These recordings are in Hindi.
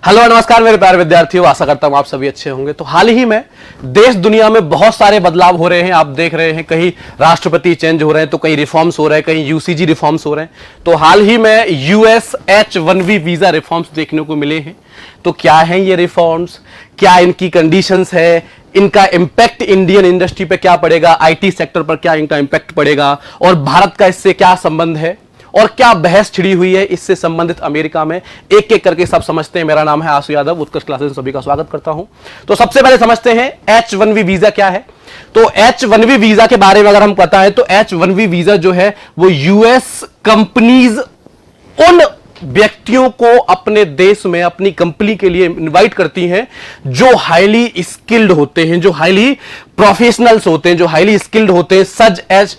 हेलो नमस्कार मेरे प्यारे विद्यार्थियों, आशा करता हूं आप सभी अच्छे होंगे। तो हाल ही में देश दुनिया में बहुत सारे बदलाव हो रहे हैं। आप देख रहे हैं कहीं राष्ट्रपति चेंज हो रहे हैं, तो कहीं रिफॉर्म्स हो रहे हैं, कहीं यूसीजी रिफॉर्म्स हो रहे हैं। तो हाल ही में यूएस H-1B वीजा रिफॉर्म्स देखने को मिले हैं। तो क्या है ये रिफॉर्म्स, क्या इनकी कंडीशंस है, इनका इंपैक्ट इंडियन इंडस्ट्री पे क्या पड़ेगा, आईटी सेक्टर पर क्या इनका इंपैक्ट पड़ेगा और भारत का इससे क्या संबंध है और क्या बहस छिड़ी हुई है इससे संबंधित अमेरिका में, एक एक करके सब समझते हैं। मेरा नाम है आशु यादव, उत्कर्ष क्लासेस में सभी का स्वागत करता हूं। तो सबसे पहले समझते हैं H-1B वीजा क्या है। तो H-1B वीजा के बारे में अगर हम पता है तो H-1B वीजा जो है वो यूएस कंपनीज उन व्यक्तियों को अपने देश में अपनी कंपनी के लिए इनवाइट करती हैं जो हाईली स्किल्ड होते हैं, जो हाईली प्रोफेशनल्स होते हैं, जो हाईली स्किल्ड होते हैं, such as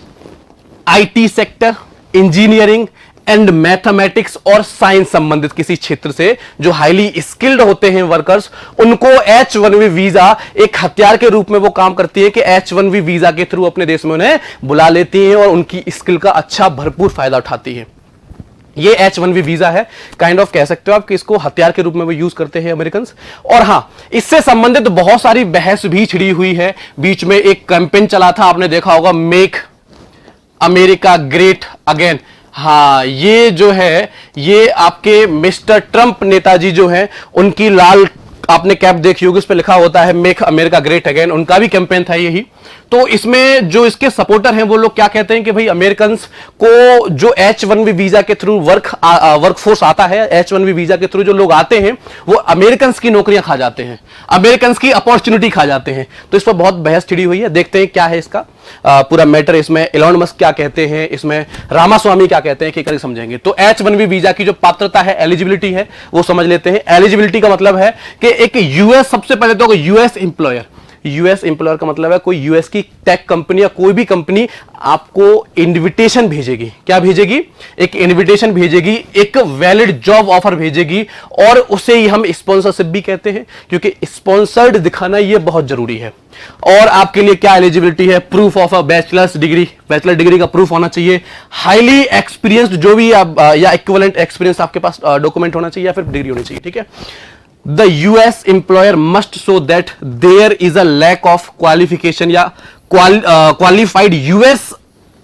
IT sector, engineering and mathematics और साइंस संबंधित किसी क्षेत्र से जो हाईली स्किल्ड होते हैं वर्कर्स, उनको H-1B वीजा एक हथियार के रूप में वो काम करती है कि H-1B वीजा के थ्रू अपने देश में उन्हें बुला लेती हैं और उनकी स्किल का अच्छा भरपूर फायदा उठाती है। ये H-1B वीजा है, काइंड ऑफ कह सकते हो आप कि इसको हथियार के रूप में वो यूज करते हैं अमेरिकन। और हां, इससे संबंधित बहुत सारी बहस भी छिड़ी हुई है। बीच में एक कैंपेन चला था, आपने देखा होगा, मेक अमेरिका ग्रेट अगेन। हाँ, ये जो है ये आपके मिस्टर ट्रंप नेताजी जो हैं उनकी लाल आपने कैप देखी होगी, उस पर लिखा होता है मेक अमेरिका ग्रेट अगेन। उनका भी कैंपेन था यही। तो इसमें जो इसके सपोर्टर हैं वो लोग क्या कहते हैं कि भाई अमेरिकन को जो H-1B वीजा के थ्रू वर्कफोर्स आता है, H-1B वीजा के थ्रू जो लोग आते हैं वो अमेरिकन की नौकरियां खा जाते हैं, अमेरिकन की अपॉर्चुनिटी खा जाते हैं। तो इस पर बहुत बहस छिड़ी हुई है। देखते हैं क्या है इसका पूरा मैटर। इसमें एलोन मस्क क्या कहते हैं, इसमें रामास्वामी क्या कहते हैं, कि करके समझेंगे। तो H-1B वीजा की जो पात्रता है, एलिजिबिलिटी है, वो समझ लेते हैं। एलिजिबिलिटी का मतलब है कि एक यूएस, सबसे पहले तो यूएस एम्प्लॉयर, यूएस एम्प्लॉयर का मतलब है कोई यूएस की टेक कंपनी या कोई भी कंपनी आपको इनविटेशन भेजेगी। क्या भेजेगी? एक इनविटेशन भेजेगी, एक वैलिड जॉब ऑफर भेजेगी, और उसे ही हम स्पॉन्सरशिप भी कहते हैं, क्योंकि स्पॉन्सर्ड दिखाना यह बहुत जरूरी है। और आपके लिए क्या एलिजिबिलिटी है? Proof of a bachelors degree, bachelor degree का प्रूफ होना चाहिए। हाईली एक्सपीरियंस्ड जो भी आप या इक्विवेलेंट एक्सपीरियंस आपके पास डॉक्यूमेंट होना चाहिए या फिर डिग्री होनी चाहिए। ठीक है। The US employer must show that there is a lack of qualification या qualified US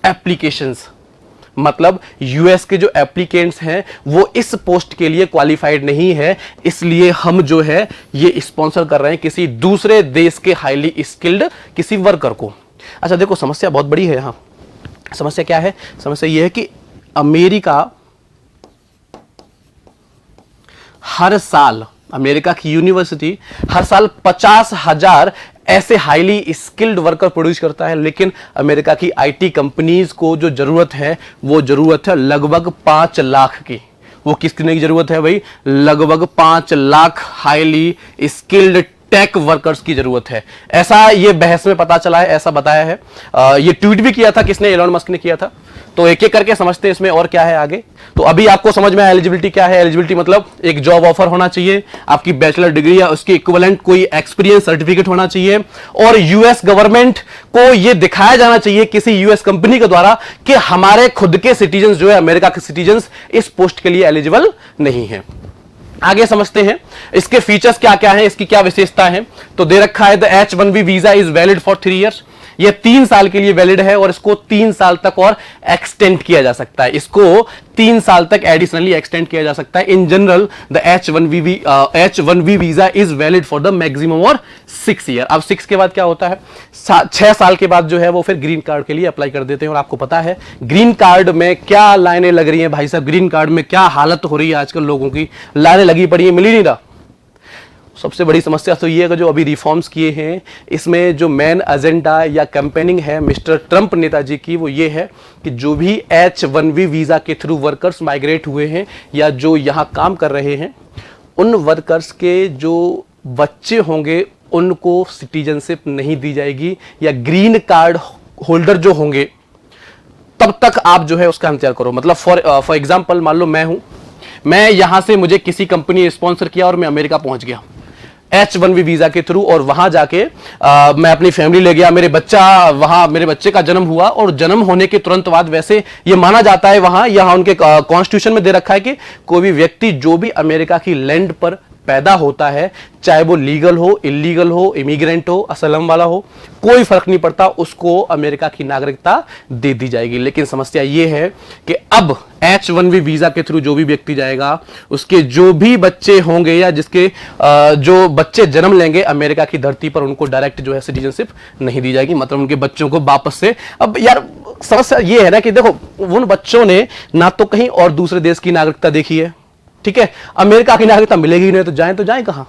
applications। मतलब यूएस के जो एप्लीकेंट्स हैं वो इस पोस्ट के लिए क्वालिफाइड नहीं है, इसलिए हम जो है ये स्पॉन्सर कर रहे हैं किसी दूसरे देश के हाईली स्किल्ड किसी वर्कर को। अच्छा देखो, समस्या बहुत बड़ी है यहाँ। समस्या क्या है? समस्या ये है कि अमेरिका हर साल, अमेरिका की यूनिवर्सिटी हर साल 50,000 ऐसे हाईली स्किल्ड वर्कर प्रोड्यूस करता है, लेकिन अमेरिका की आईटी कंपनीज को जो जरूरत है वो जरूरत है लगभग 5 लाख की। वो किसकी जरूरत है भाई? लगभग 5 lakh highly skilled tech workers की जरूरत है। ऐसा ये बहस में पता चला है, ऐसा बताया है। ये ट्वीट भी किया था, किसने? एलोन मस्क ने किया था। तो एक एक करके समझते हैं इसमें और क्या है आगे। तो अभी आपको समझ में आया एलिजिबिलिटी क्या है। एलिजिबिलिटी मतलब एक जॉब ऑफर होना चाहिए, आपकी बैचलर डिग्री या उसकी इक्विवेलेंट कोई एक्सपीरियंस सर्टिफिकेट होना चाहिए, और यूएस गवर्नमेंट को यह दिखाया जाना चाहिए किसी यूएस कंपनी के द्वारा कि हमारे खुद के सिटीजन जो है, अमेरिका के सिटीजन इस पोस्ट के लिए एलिजिबल नहीं है। आगे समझते हैं इसके फीचर्स क्या क्या हैं, इसकी क्या विशेषता है। तो दे रखा है the H-1B visa is valid for 3 years. ये 3 साल के लिए वैलिड है और इसको 3 साल तक और एक्सटेंड किया जा सकता है। इसको 3 साल तक एडिशनली एक्सटेंड किया जा सकता है। In general the H-1B visa is valid for the maximum और 6 ईयर। अब 6 के बाद क्या होता है? 6 साल के बाद जो है वो फिर ग्रीन कार्ड के लिए अप्लाई कर देते हैं। और आपको पता है ग्रीन कार्ड में क्या लाइनें लग रही हैं भाई साहब, ग्रीन कार्ड में क्या हालत हो रही है आजकल, लोगों की लाइनें लगी पड़ी है, मिल ही नहीं रहा। सबसे बड़ी समस्या तो ये है कि जो अभी रिफॉर्म्स किए हैं इसमें जो मेन एजेंडा या कैंपेनिंग है मिस्टर ट्रंप नेताजी की, वो ये है कि जो भी H-1B वीजा के थ्रू वर्कर्स माइग्रेट हुए हैं या जो यहाँ काम कर रहे हैं, उन वर्कर्स के जो बच्चे होंगे उनको सिटीजनशिप नहीं दी जाएगी, या ग्रीन कार्ड होल्डर जो होंगे तब तक आप जो है उसका इंतजार करो। मतलब फॉर एग्जाम्पल मान लो मैं यहां से, मुझे किसी कंपनी ने स्पॉन्सर किया और मैं अमेरिका पहुंच गया H-1B वीजा के थ्रू, और वहां जाके मैं अपनी फैमिली ले गया, मेरे बच्चे का जन्म हुआ, और जन्म होने के तुरंत बाद वैसे ये माना जाता है वहां, यहां उनके कॉन्स्टिट्यूशन में दे रखा है कि कोई भी व्यक्ति जो भी अमेरिका की लैंड पर पैदा होता है, चाहे वो लीगल हो, इलीगल हो, इमिग्रेंट हो, असलम वाला हो, कोई फर्क नहीं पड़ता, उसको अमेरिका की नागरिकता दे दी जाएगी। लेकिन समस्या ये है कि अब H1B वीजा के थ्रू जो भी व्यक्ति जाएगा, उसके जो भी बच्चे होंगे या जिसके जो बच्चे जन्म लेंगे अमेरिका की धरती पर, उनको डायरेक्ट जो है सिटीजनशिप नहीं दी जाएगी। मतलब उनके बच्चों को वापस से, अब यार समस्या ये है ना कि देखो, उन बच्चों ने ना तो कहीं और दूसरे देश की नागरिकता देखी है, ठीक है, अमेरिका की नागरिकता मिलेगी ही नहीं, तो जाएं कहां?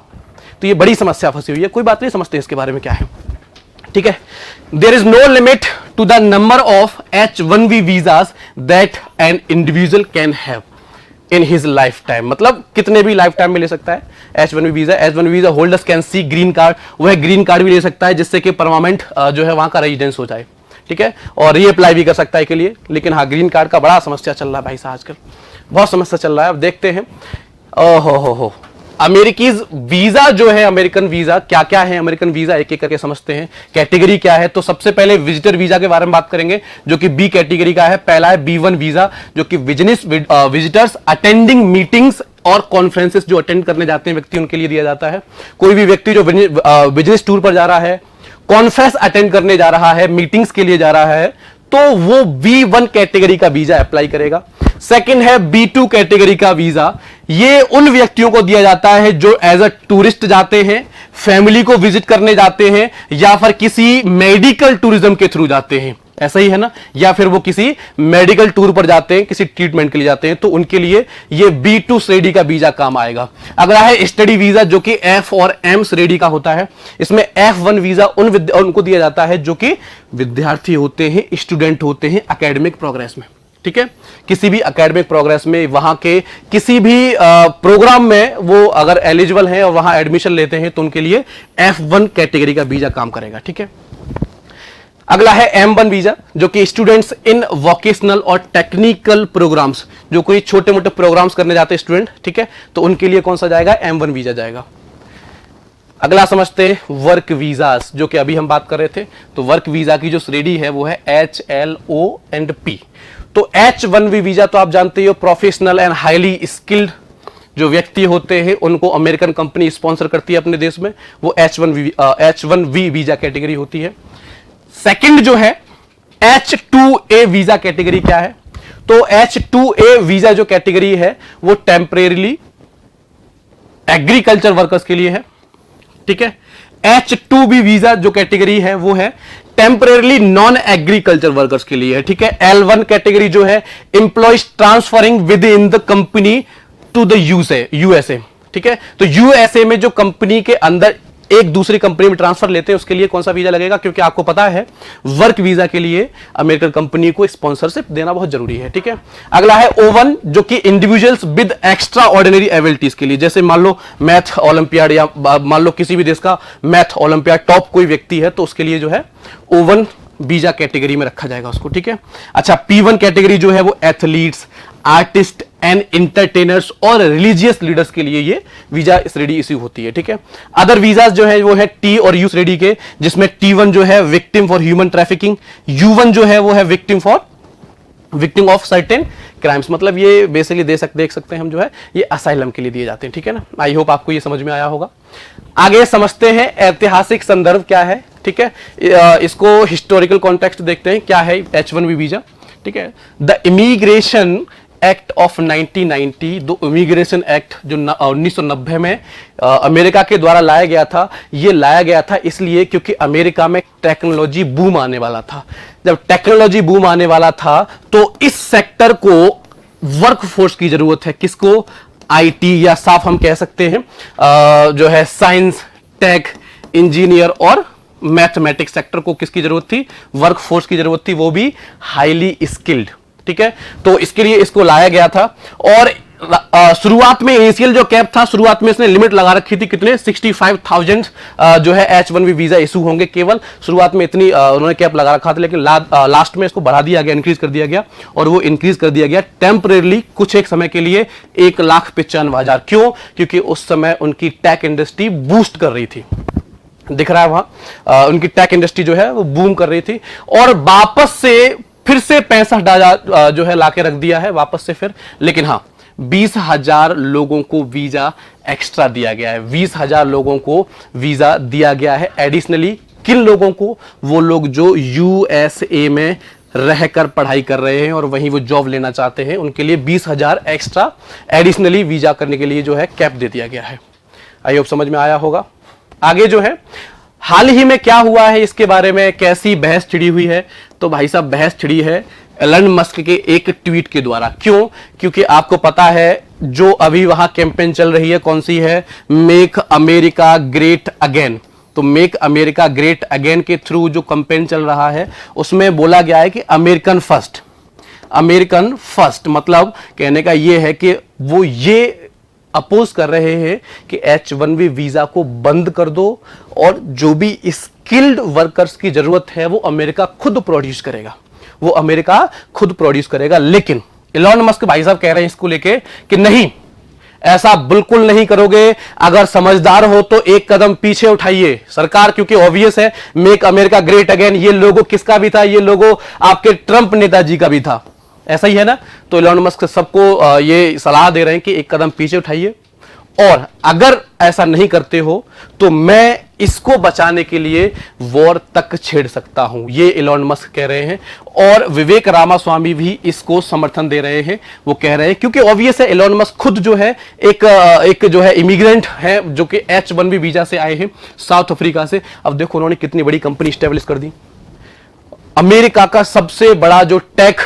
तो ये बड़ी समस्या फंसी हुई है। कोई बात नहीं, समझते इसके बारे में क्या है, ठीक है। There is no limit to the number of H1B visas that an individual can have in his life time. मतलब कितने भी लाइफ टाइम में ले सकता है H1B visa. H1B visa holders can see green card, वह ग्रीन कार्ड भी ले सकता है जिससे कि परमानेंट जो है वहां का रेजिडेंस हो जाए, ठीक है, और रीअप्लाई भी कर सकता है के लिए। लेकिन हाँ, ग्रीन कार्ड का बड़ा समस्या चल रहा है भाई साहब, आजकल बहुत समस्या चल रहा है। अब देखते हैं हो अमेरिकीज वीजा जो है, अमेरिकन वीजा क्या क्या है, अमेरिकन वीजा एक एक करके समझते हैं। कैटेगरी क्या है, तो सबसे पहले विजिटर वीजा के बारे में बात करेंगे जो कि बी कैटेगरी का है। पहला है B1 वीजा, जो कि विजिटर्स अटेंडिंग मीटिंग्स और कॉन्फ्रेंसेस जो अटेंड करने जाते हैं व्यक्ति, उनके लिए दिया जाता है। कोई भी व्यक्ति जो बिजनेस टूर पर जा रहा है, कॉन्फ्रेंस अटेंड करने जा रहा है, मीटिंग्स के लिए जा रहा है, तो वो B1 कैटेगरी का वीजा अप्लाई करेगा। सेकंड है B2 कैटेगरी का वीजा। ये उन व्यक्तियों को दिया जाता है जो एज अ टूरिस्ट जाते हैं, फैमिली को विजिट करने जाते हैं, या फिर किसी मेडिकल टूरिज्म के थ्रू जाते हैं, ऐसा ही है ना, या फिर वो किसी मेडिकल टूर पर जाते हैं, किसी ट्रीटमेंट के लिए जाते हैं, तो उनके लिए ये B2 श्रेणी का वीजा काम आएगा। अगला है स्टडी वीजा, जो कि F और M श्रेणी का होता है। इसमें F1 वीजा उनको दिया जाता है जो कि विद्यार्थी होते हैं, स्टूडेंट होते हैं एकेडमिक प्रोग्रेस में, ठीक है, किसी भी एकेडमिक प्रोग्रेस में, वहां के किसी भी प्रोग्राम में वो अगर एलिजिबल हैं और वहां एडमिशन लेते हैं, तो उनके लिए F1 कैटेगरी का वीजा काम करेगा, ठीक है। अगला है M1 वीजा, जो कि स्टूडेंट्स इन वोकेशनल और टेक्निकल प्रोग्राम्स, जो कोई छोटे मोटे प्रोग्राम्स करने जाते हैं स्टूडेंट, ठीक है, तो उनके लिए कौन सा जाएगा, M1 वीजा जाएगा। अगला समझते हैं वर्क वीजास, जो कि अभी हम बात कर रहे थे। तो वर्क वीजा की जो श्रेणी है वो है HLO&P। तो H1B वीजा तो आप जानते हो, प्रोफेशनल एंड हाईली स्किल्ड जो व्यक्ति होते हैं उनको अमेरिकन कंपनी स्पॉन्सर करती है अपने देश में, वो H1B वीजा कैटेगरी होती है। सेकंड जो है H2A वीजा कैटेगरी क्या है, तो H2A वीजा जो कैटेगरी है वो टेम्परेरीली एग्रीकल्चर वर्कर्स के लिए है, ठीक है। H2B वीजा जो कैटेगरी है वो है टेम्परेरीली नॉन एग्रीकल्चर वर्कर्स के लिए है, ठीक है। L1 कैटेगरी जो है employees transferring within the company to the USA, ठीक है। तो USA में जो कंपनी के अंदर एक दूसरी कंपनी में ट्रांसफर लेते हैं, उसके लिए कौन सा वीजा लगेगा, क्योंकि आपको पता है वर्क वीजा के लिए अमेरिकन कंपनी को स्पॉन्सरशिप देना बहुत जरूरी है, ठीक है। अगला है O1, जो कि individuals with extra ordinary abilities के लिए, जैसे मान लो मैथ ओलंपियाड या मान लो किसी भी देश का मैथ ओलंपियाड टॉप कोई व्यक्ति है, तो उसके लिए जो है O1 वीजा कैटेगरी में रखा जाएगा उसको, ठीक है। अच्छा, P1 कैटेगरी जो है वो एथलीट्स, आर्टिस्ट एंड एंटरटेनर्स और रिलीजियस लीडर्स के लिए ये वीजा श्रेणी इश्यू होती है, ठीक है। अदर वीजास जो है वो है T और U श्रेणी के, जिसमें T1 जो है victim for human trafficking, U1 जो है वो है विक्टिम ऑफ सर्टेन क्राइम्स। मतलब ये बेसिकली देख सकते हैं हम जो है ये असाइलम के लिए दिए जाते हैं, ठीक है ना। आई होप आपको ये समझ में आया होगा। आगे समझते हैं ऐतिहासिक संदर्भ क्या है, ठीक है। इसको हिस्टोरिकल कॉन्टेक्स्ट देखते हैं क्या है H1B वीजा, ठीक है। द इमिग्रेशन एक्ट ऑफ 1990, दो इमिग्रेशन एक्ट जो 1990 में अमेरिका के द्वारा लाया गया था, ये लाया गया था इसलिए क्योंकि अमेरिका में टेक्नोलॉजी बूम आने वाला था। जब टेक्नोलॉजी बूम आने वाला था तो इस सेक्टर को वर्कफोर्स की जरूरत है। किसको, IT या साफ हम कह सकते हैं जो है साइंस, टेक, इंजीनियर और मैथमेटिक्स सेक्टर को किसकी जरूरत थी, वर्कफोर्स की जरूरत थी, वो भी हाईली स्किल्ड, ठीक है। तो इसके लिए इसको लाया गया था। और शुरुआत में इनिशियल जो कैप था, शुरुआत में इसने लिमिट लगा रखी थी कितने, 65,000 जो है H1B वीजा इशू होंगे केवल। शुरुआत में इतनी उन्होंने कैप लगा रखा था, लेकिन लास्ट में इसको बढ़ा दिया गया, इंक्रीज कर दिया गया, और वो इंक्रीज कर दिया गया टेम्परेरीली कुछ एक समय के लिए 1,95,000। क्यों, क्योंकि उस समय उनकी टेक इंडस्ट्री बूस्ट कर रही थी, दिख रहा है वहां उनकी टेक इंडस्ट्री जो है वो बूम कर रही थी, और वापस से फिर से 65,000 जो है लाके रख दिया है वापस से फिर। लेकिन हाँ, 20,000 लोगों को वीजा एक्स्ट्रा दिया गया है। 20,000 लोगों को वीजा दिया गया है एडिशनली। किन लोगों को? वो लोग जो यूएसए में रहकर पढ़ाई कर रहे हैं और वहीं वो जॉब लेना चाहते हैं, उनके लिए 20,000 एक्स्ट्रा एडिशनली वीजा करने के लिए जो है कैप दे दिया गया है। आई होप समझ में आया होगा। आगे जो है हाल ही में क्या हुआ है, इसके बारे में कैसी बहस छिड़ी हुई है, तो भाई साहब बहस छिड़ी है एलन मस्क के एक ट्वीट के द्वारा। क्यों? क्योंकि आपको पता है जो अभी वहां कैंपेन चल रही है, कौन सी है? Make America great again. तो मेक अमेरिका ग्रेट अगेन के थ्रू जो कैंपेन चल रहा है उसमें बोला गया है कि अमेरिकन फर्स्ट। अमेरिकन फर्स्ट मतलब कहने का यह है कि वो ये अपोज कर रहे हैं कि H1B वीजा को बंद कर दो और जो भी स्किल्ड वर्कर्स की जरूरत है वो अमेरिका खुद प्रोड्यूस करेगा, वो अमेरिका खुद प्रोड्यूस करेगा। लेकिन एलन मस्क भाई साहब कह रहे हैं इसको लेके कि नहीं, ऐसा बिल्कुल नहीं करोगे। अगर समझदार हो तो एक कदम पीछे उठाइए सरकार, क्योंकि ऑब्वियस है मेक अमेरिका ग्रेट अगेन ये लोगो किसका भी था? ये लोगो आपके ट्रंप नेताजी का भी था, ऐसा ही है ना। तो एलन मस्क सबको ये सलाह दे रहे हैं कि एक कदम पीछे उठाइए, और अगर ऐसा नहीं करते हो तो मैं इसको बचाने के लिए वॉर तक छेड़ सकता हूं, ये एलन मस्क कह रहे हैं। और विवेक रामास्वामी भी इसको समर्थन दे रहे हैं। वो कह रहे हैं क्योंकि ऑब्वियस है एलन मस्क खुद जो है एक जो है इमिग्रेंट है जो कि H1B वीजा से आए हैं साउथ अफ्रीका से। अब देखो उन्होंने कितनी बड़ी कंपनी स्टैब्लिश कर दी। अमेरिका का सबसे बड़ा जो टेक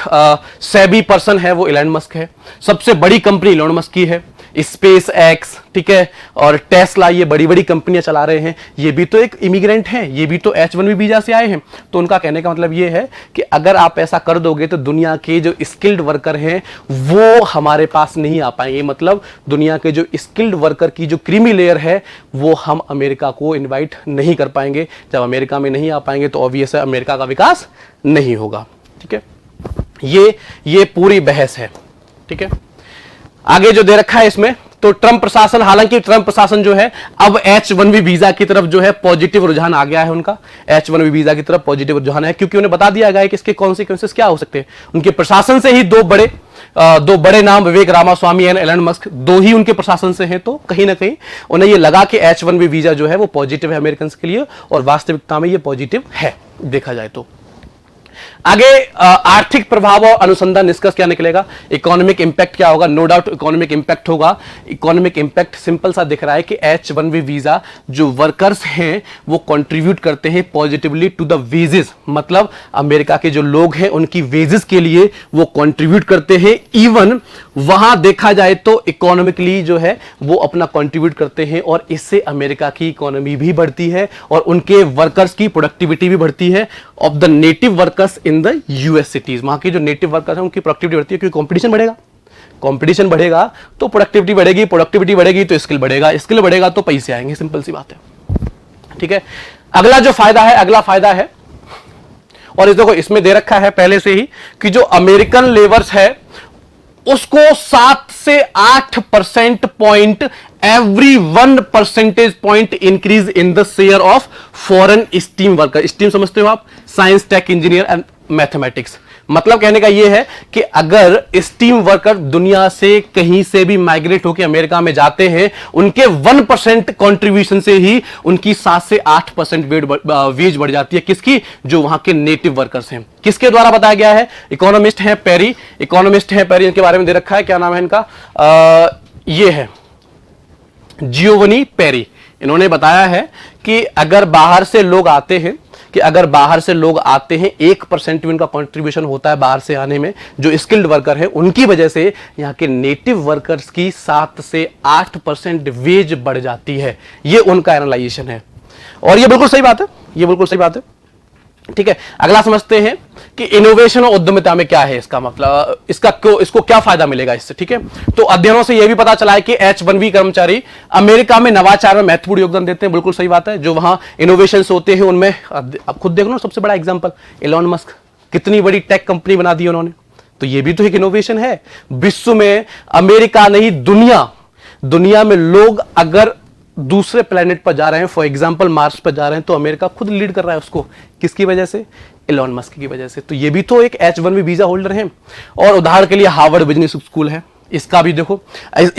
सेबी पर्सन है वो एलन मस्क है। सबसे बड़ी कंपनी एलन मस्क की है, स्पेस एक्स, ठीक है, और टेस्ला, ये बड़ी बड़ी कंपनियां चला रहे हैं। ये भी तो एक इमिग्रेंट हैं, ये भी तो H1B वीजा से आए हैं। तो उनका कहने का मतलब ये है कि अगर आप ऐसा कर दोगे तो दुनिया के जो स्किल्ड वर्कर हैं वो हमारे पास नहीं आ पाएंगे। मतलब दुनिया के जो स्किल्ड वर्कर की जो क्रीमी लेयर है वो हम अमेरिका को इन्वाइट नहीं कर पाएंगे। जब अमेरिका में नहीं आ पाएंगे तो ऑब्वियस है अमेरिका का विकास नहीं होगा। ठीक है, ये पूरी बहस है। ठीक है, आगे जो दे रखा है इसमें, तो ट्रंप प्रशासन, हालांकि ट्रंप प्रशासन जो है अब H1B वीजा की तरफ जो है पॉजिटिव रुझान आ गया है उनका। H1B वीजा की तरफ पॉजिटिव रुझान है क्योंकि उन्हें बता दिया गया है कि इसके कॉन्सिक्वेंसेस क्या हो सकते हैं। उनके प्रशासन से ही दो बड़े नाम विवेक रामास्वामी एंड एलन मस्क, दो ही उनके प्रशासन से हैं। तो कहीं ना कहीं उन्हें यह लगा कि H1B वीजा जो है वो पॉजिटिव है अमेरिकन के लिए, और वास्तविकता में ये पॉजिटिव है देखा जाए तो। आगे आर्थिक प्रभाव और अनुसंधान निष्कर्ष क्या निकलेगा, इकोनॉमिक इंपैक्ट क्या होगा? नो डाउट इकोनॉमिक इंपैक्ट होगा। इकोनॉमिक इंपैक्ट सिंपल सा दिख रहा है कि H1B वीजा जो वर्कर्स हैं वो कंट्रीब्यूट करते हैं पॉजिटिवली टू द वेजेस, मतलब अमेरिका के जो लोग हैं उनकी वेजेस के लिए वो कंट्रीब्यूट करते हैं। इवन वहां देखा जाए तो इकोनॉमिकली जो है वो अपना कंट्रीब्यूट करते हैं, और इससे अमेरिका की इकोनॉमी भी बढ़ती है और उनके वर्कर्स की प्रोडक्टिविटी भी बढ़ती है of the native workers in the US cities. वहां के जो नेटिव वर्कर्स हैं उनकी प्रोडक्टिविटी बढ़ती है क्योंकि कंपटीशन बढ़ेगा। कंपटीशन बढ़ेगा तो प्रोडक्टिविटी बढ़ेगी, प्रोडक्टिविटी बढ़ेगी तो स्किल बढ़ेगा, स्किल बढ़ेगा तो पैसे आएंगे, सिंपल सी बात है। ठीक है, अगला जो फायदा है, अगला फायदा है, और इस देखो इसमें दे रखा है पहले से ही कि जो अमेरिकन लेबर्स है उसको 7 से 8% point every 1 percentage point increase in the share of foreign STEM worker. STEM समझते हो आप? Science, tech, engineer and mathematics. मतलब कहने का यह है कि अगर स्टीम वर्कर दुनिया से कहीं से भी माइग्रेट होकर अमेरिका में जाते हैं, उनके 1% कंट्रीब्यूशन से ही उनकी 7 से 8% वेज बढ़ जाती है। किसकी? जो वहां के नेटिव वर्कर्स हैं। किसके द्वारा बताया गया है? इकोनॉमिस्ट हैं पेरी, इनके बारे में दे रखा है, क्या नाम है इनका? ये है जियोवनी पेरी। इन्होंने बताया है कि अगर बाहर से लोग आते हैं 1% भी उनका कंट्रीब्यूशन होता है बाहर से आने में, जो स्किल्ड वर्कर है उनकी वजह से यहां के नेटिव वर्कर्स की 7 से 8% वेज बढ़ जाती है। ये उनका एनालाइजेशन है और ये बिल्कुल सही बात है। ठीक है, अगला समझते हैं कि इनोवेशन और उद्यमिता में क्या है इसका मतलब, इसको क्या फायदा मिलेगा इससे। ठीक है, तो अध्ययनों से यह भी पता चला है कि H1B कर्मचारी अमेरिका में नवाचार में महत्वपूर्ण योगदान देते हैं। बिल्कुल सही बात है। जो वहां इनोवेशन होते हैं उनमें, अब खुद देख लो, सबसे बड़ा एग्जांपल एलन मस्क, कितनी बड़ी टेक कंपनी बना दी उन्होंने, तो यह भी तो एक इनोवेशन है। विश्व में अमेरिका नहीं, दुनिया में लोग अगर दूसरे प्लेनेट पर जा रहे हैं, फॉर एग्जांपल मार्स पर जा रहे हैं, तो अमेरिका खुद लीड कर रहा है उसको। किसकी वजह से? एलन मस्क की वजह से। तो ये भी तो एक H1B वीजा होल्डर हैं। और उदाहरण के लिए हार्वर्ड बिजनेस स्कूल है, इसका भी देखो,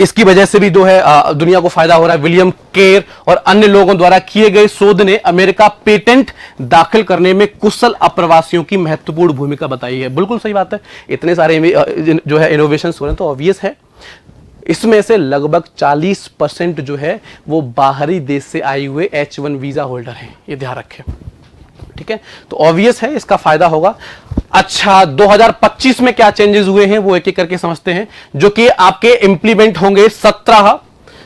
इसकी वजह से भी जो है दुनिया को फायदा हो रहा है। विलियम केर और अन्य लोगों द्वारा किए गए शोध ने अमेरिका पेटेंट दाखिल करने में कुशल अप्रवासियों की महत्वपूर्ण भूमिका बताई है। बिल्कुल सही बात है, इतने सारे जो है इनोवेशन हो रहे हैं तो ऑब्वियस है इसमें से लगभग 40% जो है वो बाहरी देश से आए हुए H1 वीजा होल्डर हैं, ये ध्यान रखें। ठीक है, तो ऑब्वियस है इसका फायदा होगा। अच्छा, 2025 में क्या चेंजेस हुए हैं वो एक एक करके समझते हैं, जो कि आपके इंप्लीमेंट होंगे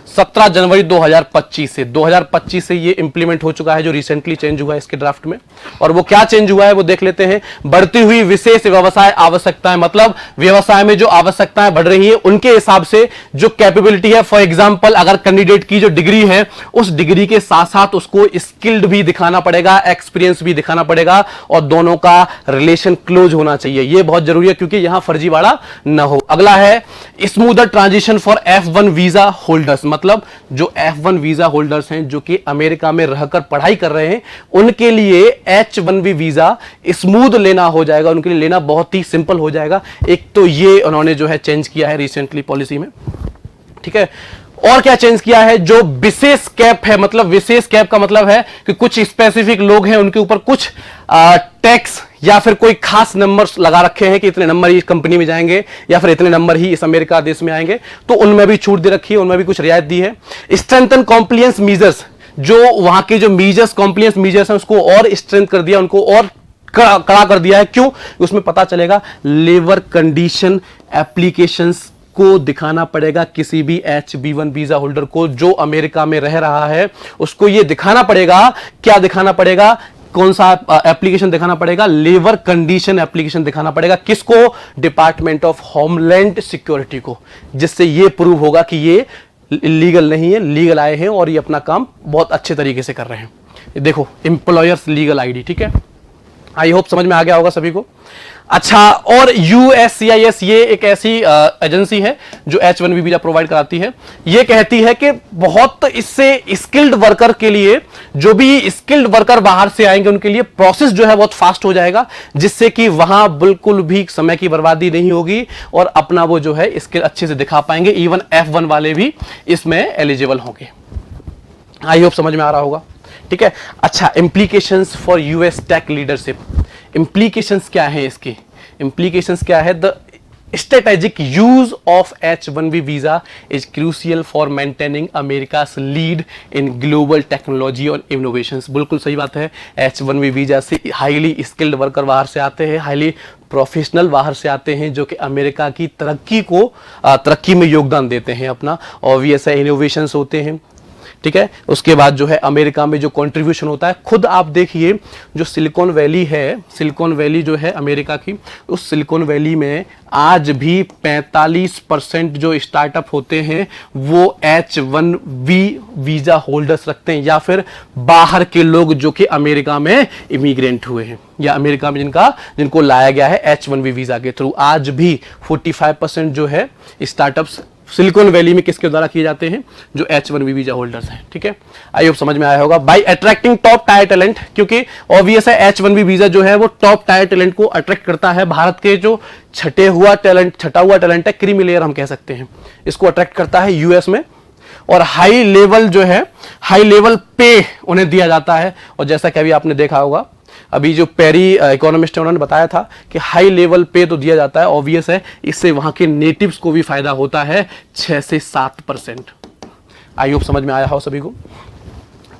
17 जनवरी 2025 से ये इंप्लीमेंट हो चुका है, जो रिसेंटली चेंज हुआ है इसके ड्राफ्ट में। और वो क्या चेंज हुआ है वो देख लेते हैं। बढ़ती हुई विशेष व्यवसाय आवश्यकताएं, मतलब व्यवसाय में जो आवश्यकताएं बढ़ रही है उनके हिसाब से जो कैपेबिलिटी है, फॉर एग्जांपल अगर कैंडिडेट की जो डिग्री है उस डिग्री के साथ साथ उसको स्किल्ड भी दिखाना पड़ेगा, एक्सपीरियंस भी दिखाना पड़ेगा, और दोनों का रिलेशन क्लोज होना चाहिए। ये बहुत जरूरी है क्योंकि यहां फर्जीवाड़ा न हो। अगला है smoother transition for F1 visa holders, मतलब जो F1 वीजा होल्डर्स हैं जो कि अमेरिका में रहकर पढ़ाई कर रहे हैं उनके लिए H1B वीजा स्मूथ लेना हो जाएगा, उनके लिए लेना बहुत ही सिंपल हो जाएगा। एक तो ये उन्होंने जो है चेंज किया है रिसेंटली पॉलिसी में। ठीक है, और क्या चेंज किया है, जो विशेष कैप है, मतलब विशेष कैप का मतलब है कि कुछ स्पेसिफिक लोग हैं उनके ऊपर कुछ टैक्स या फिर कोई खास नंबर्स लगा रखे हैं कि इतने नंबर ही इस कंपनी में जाएंगे या फिर इतने नंबर ही इस अमेरिका देश में आएंगे, तो उनमें भी छूट दे रखी है, उनमें भी कुछ रियायत दी है। स्ट्रेंथन कॉम्प्लियंस मीजर्स, जो वहां के जो मीजर्स कॉम्प्लियंस मीजर्स हैं उसको और स्ट्रेंथ कर दिया, उनको और कड़ा कर दिया है। क्यों? उसमें पता चलेगा लेबर कंडीशन एप्लीकेशंस को दिखाना पड़ेगा किसी भी H1B वीजा होल्डर को जो अमेरिका में रह रहा है, उसको यह दिखाना पड़ेगा। क्या दिखाना पड़ेगा? कौन सा एप्लीकेशन दिखाना पड़ेगा? लेबर कंडीशन एप्लीकेशन दिखाना पड़ेगा। किसको? डिपार्टमेंट ऑफ होमलैंड सिक्योरिटी को, जिससे यह प्रूव होगा कि ये लीगल नहीं है, लीगल आए हैं और ये अपना काम बहुत अच्छे तरीके से कर रहे हैं। देखो, एम्प्लॉयर्स लीगल आईडी। ठीक है, आई होप समझ में आ गया होगा सभी को। अच्छा, और USCIS ये एक ऐसी एजेंसी है जो H1B वीजा प्रोवाइड कराती है। ये कहती है कि बहुत इससे स्किल्ड वर्कर के लिए, जो भी स्किल्ड वर्कर बाहर से आएंगे उनके लिए प्रोसेस जो है बहुत फास्ट हो जाएगा, जिससे कि वहां बिल्कुल भी समय की बर्बादी नहीं होगी और अपना वो जो है स्किल अच्छे से दिखा पाएंगे। इवन F1 वाले भी इसमें एलिजिबल होंगे। आई होप समझ में आ रहा होगा। ठीक है, अच्छा, implications for US tech leadership. Implications क्या है इसके? इंप्लीकेशंस क्या है? The strategic use of H1B visa is crucial for maintaining America's lead in global technology और इनोवेशंस। बिल्कुल सही बात है। H1B वीजा से हाईली स्किल्ड वर्कर बाहर से आते हैं, हाईली प्रोफेशनल बाहर से आते हैं, जो कि अमेरिका की तरक्की में योगदान देते हैं अपना। ऑब्वियस है, इनोवेशंस होते हैं। ठीक है, उसके बाद जो है अमेरिका में जो कंट्रीब्यूशन होता है, खुद आप देखिए जो सिलिकॉन वैली है, सिलिकॉन वैली जो है अमेरिका की, उस सिलिकॉन वैली में आज भी 45% जो स्टार्टअप होते हैं वो H1B वीजा होल्डर्स रखते हैं, या फिर बाहर के लोग जो कि अमेरिका में इमिग्रेंट हुए हैं या अमेरिका में जिनको लाया गया है H1B वीजा के थ्रू। आज भी 45% जो है स्टार्टअप्स सिलिकॉन वैली में किसके द्वारा किए जाते हैं? जो H1B वीजा होल्डर्स हैं। ठीक है, आई होप समझ में आया होगा। By attracting top tier talent, क्योंकि ऑब्वियस है H1B वीजा जो है वो टॉप टायर टैलेंट को अट्रैक्ट करता है। भारत के जो छटा हुआ टैलेंट है, क्रीमी लेयर हम कह सकते हैं, इसको अट्रैक्ट करता है US में, और हाई लेवल जो है, हाई लेवल पे उन्हें दिया जाता है। और जैसा कि अभी आपने देखा होगा, अभी जो पेरी इकोनॉमिस्ट है उन्होंने बताया था कि हाई लेवल पे तो दिया जाता है, ऑब्वियस है, इससे वहां के नेटिव्स को भी फायदा होता है 6 से 7%। आई होप समझ में आया हो सभी को।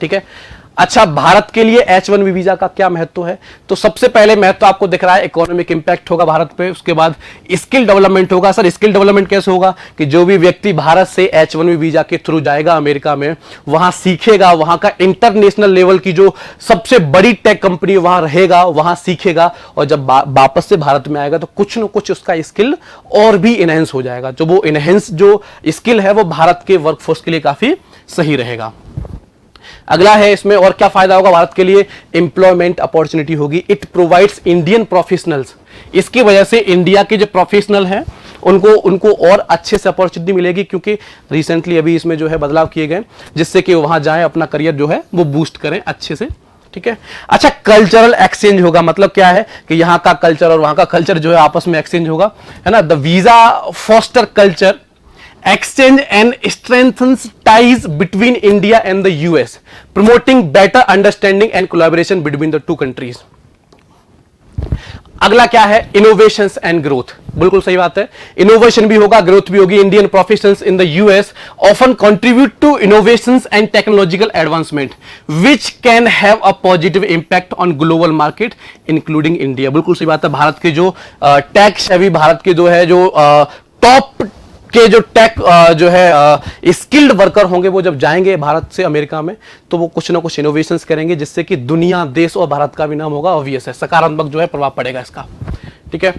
ठीक है, अच्छा, भारत के लिए H1B वीजा का क्या महत्व है? तो सबसे पहले महत्व आपको दिख रहा है, इकोनॉमिक इंपैक्ट होगा भारत पे, उसके बाद स्किल डेवलपमेंट होगा। सर, स्किल डेवलपमेंट कैसे होगा? कि जो भी व्यक्ति भारत से H1B वीजा के थ्रू जाएगा अमेरिका में, वहां सीखेगा, वहां का इंटरनेशनल लेवल की जो सबसे बड़ी टेक कंपनी वहां रहेगा, वहां सीखेगा, और जब वापस से भारत में आएगा तो कुछ न कुछ उसका स्किल और भी इनहेंस हो जाएगा। जो वो इनहेंस जो स्किल है वो भारत के वर्कफोर्स के लिए काफी सही रहेगा। अगला है, इसमें और क्या फायदा होगा भारत के लिए? एम्प्लॉयमेंट अपॉर्चुनिटी होगी। इट प्रोवाइड्स इंडियन प्रोफेशनल्स, इसकी वजह से इंडिया के जो प्रोफेशनल हैं उनको और अच्छे से अपॉर्चुनिटी मिलेगी, क्योंकि रिसेंटली अभी इसमें जो है बदलाव किए गए, जिससे कि वहां जाएं, अपना करियर जो है वो बूस्ट करें अच्छे से। ठीक है, अच्छा, कल्चरल एक्सचेंज होगा। मतलब क्या है कि यहाँ का कल्चर और वहां का कल्चर जो है आपस में एक्सचेंज होगा, है ना। The visa foster culture exchange and strengthens ties between India and the US, promoting better understanding and collaboration between the two countries. अगला क्या है, इनोवेशंस एंड ग्रोथ. बिल्कुल सही बात है, इनोवेशन भी होगा, ग्रोथ भी होगी. Indian professionals in the US often contribute to innovations and technological advancement which can have a positive impact on global market including India. बिल्कुल सही बात है. भारत के जो टैक्स है, भारत के जो है जो टॉप के जो टेक जो है स्किल्ड वर्कर होंगे, वो जब जाएंगे भारत से अमेरिका में, तो वो कुछ ना कुछ इनोवेशंस करेंगे जिससे कि दुनिया, देश और भारत का भी नाम होगा. ऑब्वियस है, सकारात्मक जो है प्रभाव पड़ेगा इसका. ठीक है,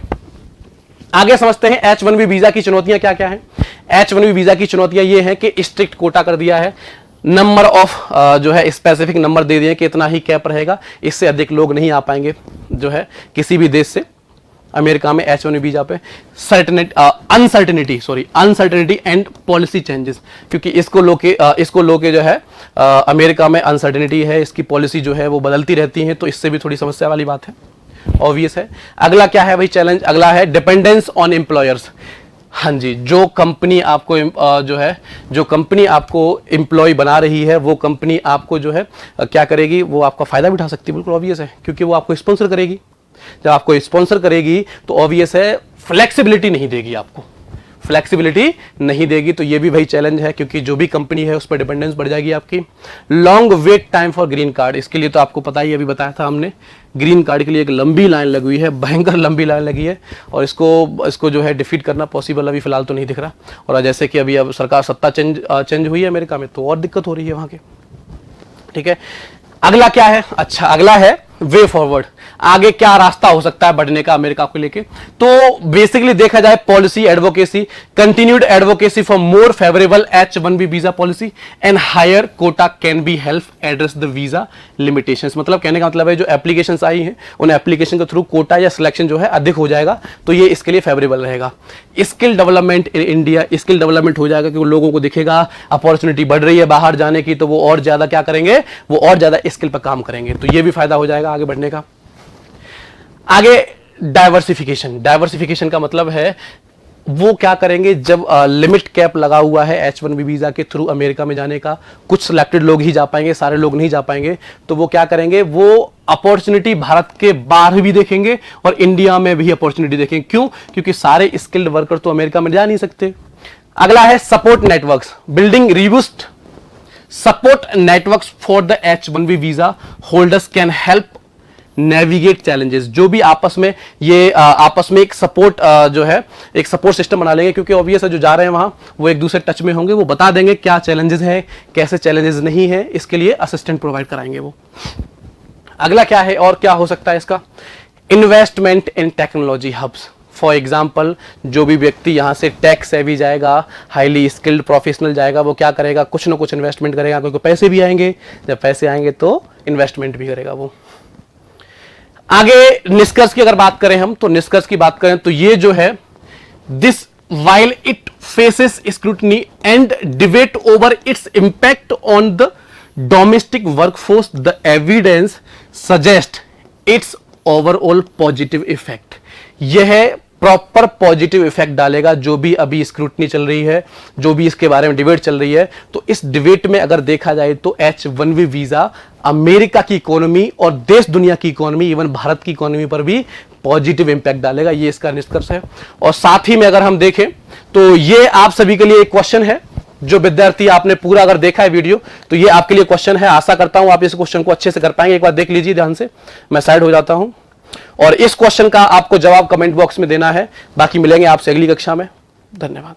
आगे समझते हैं H1B वीजा की चुनौतियां क्या क्या हैं. H1B वीजा की चुनौतियां ये हैं कि स्ट्रिक्ट कोटा कर दिया है, नंबर ऑफ जो है स्पेसिफिक नंबर दे दिए कि इतना ही कैप रहेगा, इससे अधिक लोग नहीं आ पाएंगे जो है किसी भी देश से अमेरिका में H1B वीजा पे. अनसर्टेनिटी एंड पॉलिसी चेंजेस, क्योंकि इसको लोके जो है अमेरिका में अनसर्टेनिटी है, इसकी पॉलिसी जो है वो बदलती रहती है, तो इससे भी थोड़ी समस्या वाली बात है, ऑब्वियस है. अगला क्या है भाई चैलेंज, अगला है डिपेंडेंस ऑन एम्प्लॉयर्स. हाँ जी, जो कंपनी आपको एम्प्लॉय बना रही है, वो कंपनी आपको जो है क्या करेगी, वो आपका फायदा भी उठा सकती है. बिल्कुल ऑब्वियस है, क्योंकि वो आपको स्पॉन्सर करेगी. जब आपको स्पॉन्सर करेगी तो ऑब्वियस है फ्लेक्सिबिलिटी नहीं देगी, आपको फ्लेक्सिबिलिटी नहीं देगी. तो ये भी भाई चैलेंज है, क्योंकि जो भी कंपनी है उस पर डिपेंडेंस बढ़ जाएगी आपकी. Long wait time for green card, इसके लिए तो आपको पता ही, अभी बताया था हमने, ग्रीन कार्ड के लिए एक लंबी लाइन लगी हुई है, भयंकर लंबी लाइन लगी है, और इसको जो है डिफीट करना पॉसिबल अभी फिलहाल तो नहीं दिख रहा. और जैसे कि अभी अब सरकार सत्ता चेंज हुई है अमेरिका में, तो और दिक्कत हो रही है वहां के. ठीक है, अगला क्या है, अच्छा अगला है वे फॉरवर्ड. आगे क्या रास्ता हो सकता है बढ़ने का अमेरिका को लेके. तो बेसिकली देखा जाए policy advocacy, continued advocacy for more favourable H1B visa policy and higher quota can be help address the visa limitations. मतलब कहने का मतलब है जो एप्लीकेशंस आई हैं उन एप्लीकेशन के थ्रू कोटा या सिलेक्शन जो है अधिक हो जाएगा, तो ये इसके लिए फेवरेबल रहेगा. Skill development in India, skill development हो जाएगा, क्योंकि लोगों को दिखेगा अपॉर्चुनिटी बढ़ रही है बाहर जाने की, तो वो और ज्यादा क्या करेंगे, वो और ज्यादा स्किल पर काम करेंगे. तो ये भी फायदा हो जाएगा आगे बढ़ने का. आगे डाइवर्सिफिकेशन का मतलब है वो क्या करेंगे, जब लिमिट कैप लगा हुआ है H1B वीजा के थ्रू अमेरिका में जाने का, कुछ सिलेक्टेड लोग ही जा पाएंगे, सारे लोग नहीं जा पाएंगे, तो वो क्या करेंगे, वो अपॉर्चुनिटी भारत के बाहर भी देखेंगे और इंडिया में भी अपॉर्चुनिटी देखेंगे. क्यों, क्योंकि सारे स्किल्ड वर्कर तो अमेरिका में जा नहीं सकते. अगला है support networks, building robust support networks for the H1B visa holders can help navigate challenges. जो भी आपस में एक सपोर्ट जो है एक सपोर्ट सिस्टम बना लेंगे, क्योंकि ऑब्वियस है जो जा रहे हैं वहां वो एक दूसरे टच में होंगे, वो बता देंगे क्या चैलेंजेस हैं, कैसे चैलेंजेस नहीं है, इसके लिए असिस्टेंट प्रोवाइड कराएंगे वो. अगला क्या है और क्या हो सकता है इसका, investment in technology hubs. For example, जो भी व्यक्ति यहाँ से टेक सेवी जाएगा, हाईली स्किल्ड प्रोफेशनल जाएगा, वो क्या करेगा, कुछ ना कुछ इन्वेस्टमेंट करेगा, क्योंकि पैसे भी आएंगे, जब पैसे आएंगे तो इन्वेस्टमेंट भी करेगा वो. आगे निष्कर्ष की अगर बात करें हम, तो निष्कर्ष की बात करें तो ये जो है, this while it faces scrutiny and debate over its impact on the domestic workforce, the evidence suggests its overall positive effect. यह प्रॉपर पॉजिटिव इफेक्ट डालेगा. जो भी अभी स्क्रूटनी चल रही है, जो भी इसके बारे में डिबेट चल रही है, तो इस डिबेट में अगर देखा जाए तो H1B वीजा अमेरिका की इकोनॉमी और देश दुनिया की इकोनॉमी, इवन भारत की इकोनॉमी पर भी पॉजिटिव इंपैक्ट डालेगा. ये इसका निष्कर्ष है. और साथ ही में अगर हम देखें तो ये आप सभी के लिए एक क्वेश्चन है, जो विद्यार्थी आपने पूरा अगर देखा है वीडियो, तो ये आपके लिए क्वेश्चन है. आशा करता हूं आप इस क्वेश्चन को अच्छे से कर पाएंगे. एक बार देख लीजिए ध्यान से, मैं साइड हो जाता हूं. और इस क्वेश्चन का आपको जवाब कमेंट बॉक्स में देना है. बाकी मिलेंगे आपसे अगली कक्षा में. धन्यवाद.